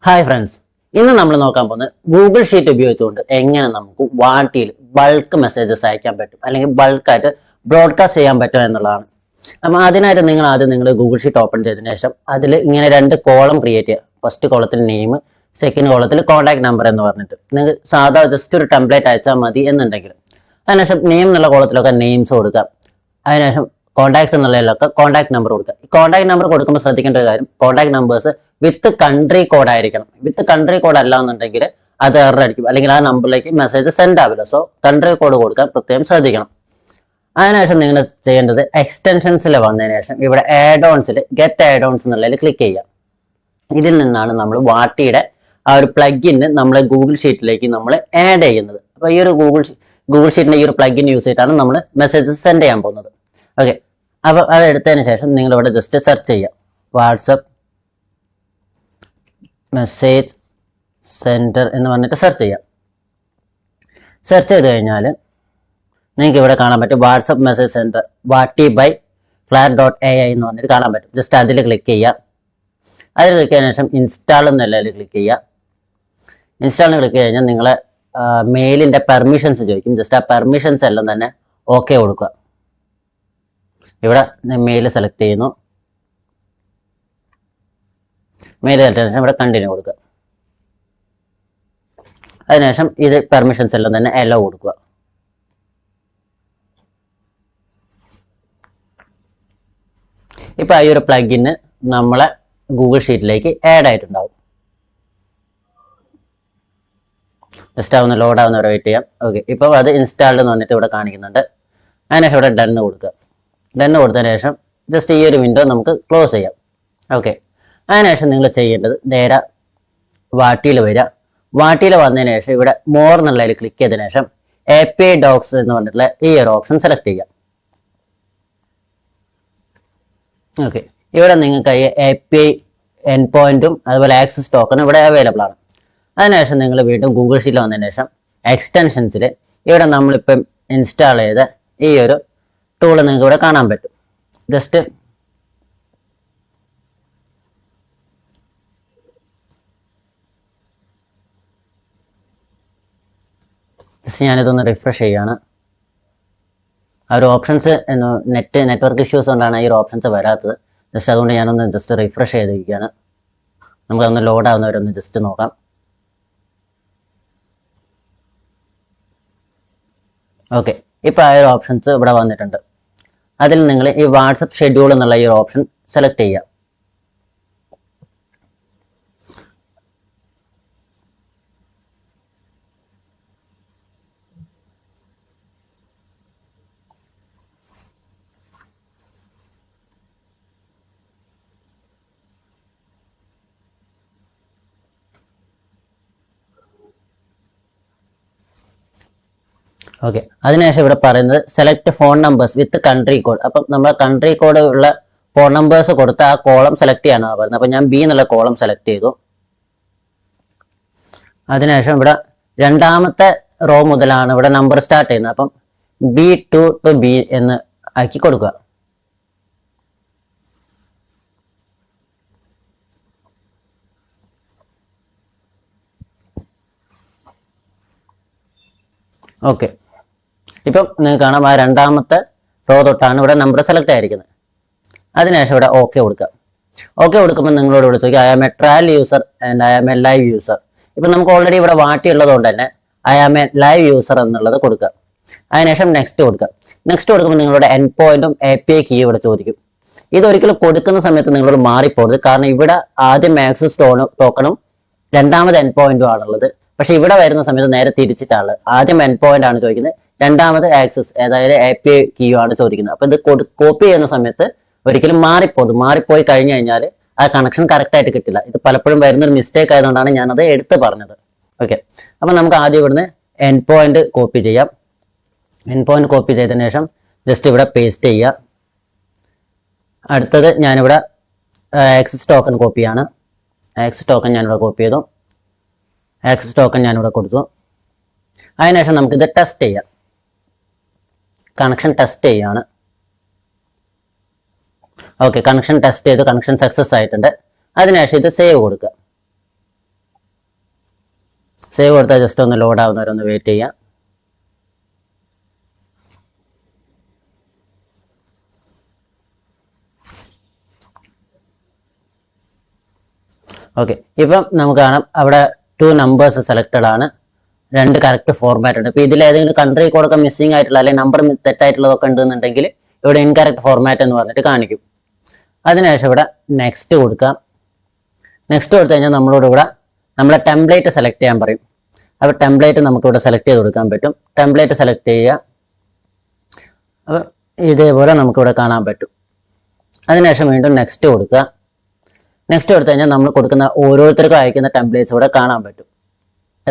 Hi friends, ഇന്ന് നമ്മൾ നോക്കാൻ പോകുന്നത് ഗൂഗിൾ ഷീറ്റ് ഉപയോഗിച്ചുകൊണ്ട് എങ്ങനെ നമുക്ക് വാട്ടിയിൽ ബൾക്ക് മെസ്സേജസ് അയക്കാൻ പറ്റും അല്ലെങ്കിൽ ബൾക്കായിട്ട് ബ്രോഡ്കാസ്റ്റ് ചെയ്യാൻ പറ്റും എന്നുള്ളതാണ്. അപ്പം അതിനായിട്ട് നിങ്ങൾ ഗൂഗിൾ ഷീറ്റ് ഓപ്പൺ ചെയ്തതിനു ശേഷം അതിൽ ഇങ്ങനെ രണ്ട് കോളം ക്രിയേറ്റ് ചെയ്യുക. ഫസ്റ്റ് കോളത്തിൽ നെയിം, സെക്കൻഡ് കോളത്തിൽ കോൺടാക്ട് നമ്പർ എന്ന് പറഞ്ഞിട്ട് നിങ്ങൾക്ക് സാധാ ജസ്റ്റ് ഒരു ടെംപ്ലേറ്റ് അയച്ചാൽ മതി എന്നുണ്ടെങ്കിൽ അതിനുശേഷം നെയിം എന്നുള്ള കോളത്തിലൊക്കെ നെയിംസ് കൊടുക്കുക. അതിനുശേഷം കോൺടാക്ട് എന്നുള്ളതിലൊക്കെ കോൺടാക്ട് നമ്പർ കൊടുക്കുക. ഈ കോൺടാക്ട് നമ്പർ കൊടുക്കുമ്പോൾ ശ്രദ്ധിക്കേണ്ട ഒരു കാര്യം, കോൺടാക്ട് നമ്പേഴ്സ് വിത്ത് കൺട്രി കോഡ് ആയിരിക്കണം. വിത്ത് കൺട്രി കോഡ് അല്ല എന്നുണ്ടെങ്കിൽ അത് എറർ അടിക്കും, അല്ലെങ്കിൽ ആ നമ്പറിലേക്ക് മെസ്സേജ് സെൻഡ് ആവില്ല. സോ കൺട്രി കോഡ് കൊടുക്കാൻ പ്രത്യേകം ശ്രദ്ധിക്കണം. അതിനുശേഷം നിങ്ങൾ ചെയ്യേണ്ടത് എക്സ്റ്റൻഷൻസിൽ വന്നതിന് ശേഷം ഇവിടെ ആഡ് ഓൺസിൽ ഗെറ്റ് ആഡ് ഓൺസ് എന്നുള്ളതിൽ ക്ലിക്ക് ചെയ്യുക. ഇതിൽ നിന്നാണ് നമ്മൾ വാട്ടിയുടെ ആ ഒരു പ്ലഗിന് നമ്മളെ ഗൂഗിൾ ഷീറ്റിലേക്ക് നമ്മൾ ആഡ് ചെയ്യുന്നത്. അപ്പോൾ ഈ ഒരു ഗൂഗിൾ ഷീറ്റിന്റെ ഈ ഒരു പ്ലഗിൻ യൂസ് ചെയ്തിട്ടാണ് നമ്മൾ മെസ്സേജസ് സെൻഡ് ചെയ്യാൻ പോകുന്നത്. ഓക്കെ, അപ്പോൾ അത് എടുത്തതിന് ശേഷം നിങ്ങൾ ഇവിടെ ജസ്റ്റ് സെർച്ച് ചെയ്യുക, വാട്സപ്പ് മെസ്സേജ് സെൻറ്റർ എന്ന് പറഞ്ഞിട്ട് സെർച്ച് ചെയ്യാം. സെർച്ച് ചെയ്ത് കഴിഞ്ഞാൽ നിങ്ങൾക്ക് ഇവിടെ കാണാൻ പറ്റും വാട്സപ്പ് മെസ്സേജ് സെൻറ്റർ വാട്ടി ബൈ flat.ai എന്ന് പറഞ്ഞിട്ട് കാണാൻ പറ്റും. ജസ്റ്റ് അതിൽ ക്ലിക്ക് ചെയ്യുക. അതിൽ ക്ലിക്ക് ചെയ്തതിനു ശേഷം ഇൻസ്റ്റാൾ എന്നുള്ളതിൽ ക്ലിക്ക് ചെയ്യുക. ഇൻസ്റ്റാളിന് ക്ലിക്ക് കഴിഞ്ഞാൽ നിങ്ങളെ മെയിലിൻ്റെ പെർമിഷൻസ് ചോദിക്കും. ജസ്റ്റ് ആ പെർമിഷൻസ് എല്ലാം തന്നെ ഓക്കെ കൊടുക്കുക. ഇവിടെ മെയിൽ സെലക്ട് ചെയ്യുന്നു. മെയിൽ സെലക്ട് ചെയ്തതിനു ശേഷം ഇവിടെ കണ്ടിന്യൂ കൊടുക്കുക. അതിനുശേഷം ഇത് പെർമിഷൻസ് എല്ലാം തന്നെ അലോ കൊടുക്കുക. ഇപ്പൊ ഈ ഒരു പ്ലഗിന് നമ്മളെ ഗൂഗിൾ ഷീറ്റിലേക്ക് ആഡ് ആയിട്ടുണ്ടാവും. ജസ്റ്റ് ഒന്ന് ലോഡ് ആവുന്നവരെ വെയിറ്റ് ചെയ്യാം. ഓക്കെ, ഇപ്പോൾ അത് ഇൻസ്റ്റാൾഡ് എന്ന് പറഞ്ഞിട്ട് ഇവിടെ കാണിക്കുന്നുണ്ട്. അതിനുശേഷം ഇവിടെ ഡണ്ണ് കൊടുക്കുക. ഡണ്ണ് കൊടുത്തതിന് ശേഷം ജസ്റ്റ് ഈ ഒരു വിൻഡോ നമുക്ക് ക്ലോസ് ചെയ്യാം. ഓക്കെ, അതിനുശേഷം നിങ്ങൾ ചെയ്യേണ്ടത് നേരെ വാട്ടിയിൽ വരിക. വാട്ടിയിൽ വന്നതിന് ശേഷം ഇവിടെ മോർ എന്നുള്ളതിൽ ക്ലിക്ക് ചെയ്തതിനു ശേഷം API ഡോക്സ് എന്ന് പറഞ്ഞിട്ടുള്ള ഈ ഒരു ഓപ്ഷൻ സെലക്ട് ചെയ്യാം. ഓക്കെ, ഇവിടെ നിങ്ങൾക്ക് API എൻഡ് പോയിന്റും അതുപോലെ ആക്സസ് ടോക്കണും ഇവിടെ അവൈലബിൾ ആണ്. അതിനുശേഷം നിങ്ങൾ വീണ്ടും ഗൂഗിൾ ഷീറ്റിൽ വന്നതിന് ശേഷം എക്സ്റ്റൻഷൻസിൽ ഇവിടെ നമ്മളിപ്പം ഇൻസ്റ്റാൾ ചെയ്ത ഈ ഒരു ടൂൾ നിങ്ങൾക്ക് ഇവിടെ കാണാൻ പറ്റും. ജസ്റ്റ് ഞാനിതൊന്ന് റിഫ്രഷ് ചെയ്യാണ്. ആ ഒരു ഓപ്ഷൻസ് നെറ്റ്വർക്ക് ഇഷ്യൂസ് കൊണ്ടാണ് ഈ ഒരു ഓപ്ഷൻസ് വരാത്തത്. ജസ്റ്റ് അതുകൊണ്ട് ഞാനൊന്ന് ജസ്റ്റ് റിഫ്രഷ് ചെയ്തിരിക്കുകയാണ്. നമുക്കൊന്ന് ലോഡ് ആവുന്നവരൊന്ന് ജസ്റ്റ് നോക്കാം. ഓക്കെ, ഇപ്പോൾ ആ ഒരു ഓപ്ഷൻസ് ഇവിടെ വന്നിട്ടുണ്ട്. അതിൽ നിങ്ങൾ ഈ വാട്സപ്പ് ഷെഡ്യൂൾ എന്നുള്ള ഈ ഒരു ഓപ്ഷൻ സെലക്ട് ചെയ്യുക. ഓക്കെ, അതിനുശേഷം ഇവിടെ പറയുന്നത് സെലക്ട് ഫോൺ നമ്പേഴ്സ് വിത്ത് കൺട്രി കോഡ്. അപ്പം നമ്മൾ കൺട്രി കോഡ് ഉള്ള ഫോൺ നമ്പേഴ്സ് കൊടുത്ത് ആ കോളം സെലക്ട് ചെയ്യാനാണ് പറയുന്നത്. അപ്പം ഞാൻ B എന്നുള്ള കോളം സെലക്ട് ചെയ്തു. അതിനുശേഷം ഇവിടെ രണ്ടാമത്തെ റോ മുതലാണ് ഇവിടെ നമ്പർ സ്റ്റാർട്ട് ചെയ്യുന്നത്. അപ്പം B2 to B എന്ന് ആക്കി കൊടുക്കുക. ഓക്കെ, ഇപ്പം നിങ്ങൾക്ക് കാണാം ആ രണ്ടാമത്തെ റോ തൊട്ടാണ് ഇവിടെ നമ്പർ സെലക്ട് ആയിരിക്കുന്നത്. അതിനുശേഷം ഇവിടെ ഓക്കെ കൊടുക്കുക. ഓക്കെ കൊടുക്കുമ്പോൾ നിങ്ങളോട് ഇവിടെ ചോദിക്കുക I am a trial user and I am a live user. ഇപ്പം നമുക്ക് ഓൾറെഡി ഇവിടെ വാട്ടി ഉള്ളതുകൊണ്ട് തന്നെ I am a live user എന്നുള്ളത് കൊടുക്കുക. അതിനുശേഷം നെക്സ്റ്റ് കൊടുക്കുക. നെക്സ്റ്റ് കൊടുക്കുമ്പോൾ നിങ്ങളുടെ എൻഡ് പോയിന്റും API കീ ഇവിടെ ചോദിക്കും. ഇതൊരിക്കലും കൊടുക്കുന്ന സമയത്ത് നിങ്ങളോട് മാറിപ്പോകരുത്. കാരണം ഇവിടെ ആദ്യം ആക്സസ് ടോക്കണും രണ്ടാമത് എൻഡ് പോയിന്റും ആണുള്ളത്. പക്ഷെ ഇവിടെ വരുന്ന സമയത്ത് നേരെ തിരിച്ചിട്ടാണ്. ആദ്യം എൻഡ് പോയിന്റ് ആണ് ചോദിക്കുന്നത്, രണ്ടാമത് ആക്സസ് അതായത് API കീ ആണ് ചോദിക്കുന്നത്. അപ്പൊ ഇത് കോപ്പി ചെയ്യുന്ന സമയത്ത് ഒരിക്കലും മാറിപ്പോയി കഴിഞ്ഞു കഴിഞ്ഞാൽ ആ കണക്ഷൻ കറക്റ്റ് ആയിട്ട് കിട്ടില്ല. ഇത് പലപ്പോഴും വരുന്നൊരു മിസ്റ്റേക്ക് ആയതുകൊണ്ടാണ് ഞാനത് എടുത്ത് പറഞ്ഞത്. ഓക്കെ, അപ്പൊ നമുക്ക് ആദ്യം ഇവിടുന്ന് എൻഡ് പോയിന്റ് കോപ്പി ചെയ്യാം. എൻഡ് പോയിന്റ് കോപ്പി ചെയ്തതിനു ശേഷം ജസ്റ്റ് ഇവിടെ പേസ്റ്റ് ചെയ്യുക. അടുത്തത് ഞാനിവിടെ ആക്സസ് ടോക്കൺ കോപ്പിയാണ്. ആക്സസ് ടോക്കൺ ഞാനിവിടെ കോപ്പി ചെയ്തു. ആക്സസ് ടോക്കൺ ഞാനിവിടെ കൊടുത്തു. അതിനുശേഷം നമുക്കിത് ടെസ്റ്റ് ചെയ്യാം. കണക്ഷൻ ടെസ്റ്റ് ചെയ്യാണ്. ഓക്കെ, കണക്ഷൻ ടെസ്റ്റ് ചെയ്ത് കണക്ഷൻ സക്സസ് ആയിട്ടുണ്ട്. അതിനുശേഷം ഇത് സേവ് കൊടുക്കുക. സേവ് കൊടുത്താൽ ജസ്റ്റ് ഒന്ന് ലോഡ് ആവുന്നവരൊന്ന് വെയിറ്റ് ചെയ്യാം. ഓക്കെ, ഇപ്പം നമുക്ക് കാണാം അവിടെ 2 നമ്പേഴ്സ് സെലക്റ്റഡ് ആണ്, 2 കറക്റ്റ് ഫോർമാറ്റ് ഉണ്ട്. ഇപ്പൊ ഇതിൽ ഏതെങ്കിലും കൺട്രി കോഡൊക്കെ മിസ്സിംഗ് ആയിട്ടുള്ള അല്ലെങ്കിൽ നമ്പർ തെറ്റായിട്ടുള്ളതൊക്കെ ഉണ്ടെന്നുണ്ടെങ്കിൽ ഇവിടെ ഇൻകറക്റ്റ് ഫോർമാറ്റ് എന്ന് പറഞ്ഞിട്ട് കാണിക്കും. അതിനുശേഷം ഇവിടെ നെക്സ്റ്റ് കൊടുക്കാം. നെക്സ്റ്റ് കൊടുത്തു കഴിഞ്ഞാൽ നമ്മളോട് ഇവിടെ നമ്മളെ ടെംപ്ലേറ്റ് സെലക്ട് ചെയ്യാൻ പറയും. അപ്പോൾ ടെംപ്ലേറ്റ് നമുക്ക് ഇവിടെ സെലക്ട് ചെയ്ത് കൊടുക്കാൻ പറ്റും. ടെംപ്ലേറ്റ് സെലക്ട് ചെയ്യുക. അപ്പോൾ ഇതേപോലെ നമുക്കിവിടെ കാണാൻ പറ്റും. അതിനുശേഷം വീണ്ടും നെക്സ്റ്റ് കൊടുക്കുക. നെക്സ്റ്റ് കൊടുത്തു കഴിഞ്ഞാൽ നമ്മൾ കൊടുക്കുന്ന ഓരോരുത്തർക്കും അയക്കുന്ന ടെംപ്ലേറ്റ്സ് ഇവിടെ കാണാൻ പറ്റും.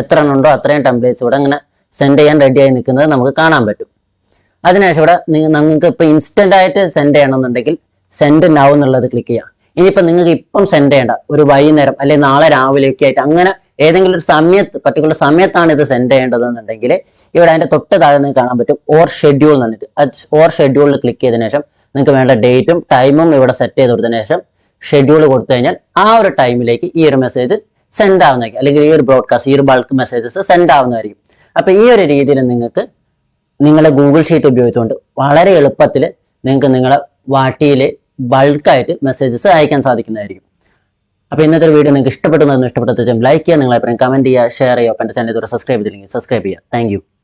എത്ര എണ്ണം ഉണ്ടോ അത്രയും ടെംപ്ലേറ്റ്സ് ഇവിടെ ഇങ്ങനെ സെൻഡ് ചെയ്യാൻ റെഡിയായി നിൽക്കുന്നത് നമുക്ക് കാണാൻ പറ്റും. അതിനുശേഷം ഇവിടെ നിങ്ങൾക്ക് ഇപ്പോൾ ഇൻസ്റ്റന്റ് ആയിട്ട് സെൻഡ് ചെയ്യണമെന്നുണ്ടെങ്കിൽ സെൻഡ് നൗ എന്നുള്ളത് ക്ലിക്ക് ചെയ്യാം. ഇനിയിപ്പോൾ നിങ്ങൾക്ക് ഇപ്പം സെൻഡ് ചെയ്യേണ്ട, ഒരു വൈകുന്നേരം അല്ലെങ്കിൽ നാളെ രാവിലെയൊക്കെ ആയിട്ട് അങ്ങനെ ഏതെങ്കിലും ഒരു സമയത്ത് പർട്ടിക്കുലർ സമയത്താണ് ഇത് സെൻഡ് ചെയ്യേണ്ടതെന്നുണ്ടെങ്കിൽ ഇവിടെ അതിന്റെ തൊട്ട് താഴെ നിങ്ങൾക്ക് കാണാൻ പറ്റും ഓർ ഷെഡ്യൂൾ എന്ന് പറഞ്ഞിട്ട്. ഓർ ഷെഡ്യൂളിൽ ക്ലിക്ക് ചെയ്തതിനു ശേഷം നിങ്ങൾക്ക് വേണ്ട ഡേറ്റും ടൈമും ഇവിടെ സെറ്റ് ചെയ്ത് കൊടുത്തതിനു ശേഷം ഷെഡ്യൂൾ കൊടുത്തു കഴിഞ്ഞാൽ ആ ഒരു ടൈമിലേക്ക് ഈ ഒരു മെസ്സേജ് സെൻഡ് ആവുന്നതായിരിക്കും, അല്ലെങ്കിൽ ഈ ഒരു ബ്രോഡ്കാസ്റ്റ്, ഈ ഒരു ബൾക്ക് മെസ്സേജസ് സെൻഡ് ആവുന്നതായിരിക്കും. അപ്പൊ ഈ ഒരു രീതിയിൽ നിങ്ങൾക്ക് നിങ്ങളുടെ ഗൂഗിൾ ഷീറ്റ് ഉപയോഗിച്ചുകൊണ്ട് വളരെ എളുപ്പത്തിൽ നിങ്ങൾക്ക് നിങ്ങളെ വാട്ടിയിൽ ബൾക്കായിട്ട് മെസ്സേജസ് അയക്കാൻ സാധിക്കുന്നതായിരിക്കും. അപ്പോൾ ഇന്നത്തെ വീഡിയോ നിങ്ങൾക്ക് ഇഷ്ടപ്പെട്ടു ഇഷ്ടപ്പെട്ട ലൈക്ക് ചെയ്യുക, നിങ്ങളെ കമന്റ് ചെയ്യുക, ഷെയർ ചെയ്യുക, ഒപ്പം എൻ്റെ ചാനൽ ഇതുവരെ സബ്സ്ക്രൈബ് ചെയ്തില്ലെങ്കിൽ സബ്സ്ക്രൈബ് ചെയ്യുക. താങ്ക്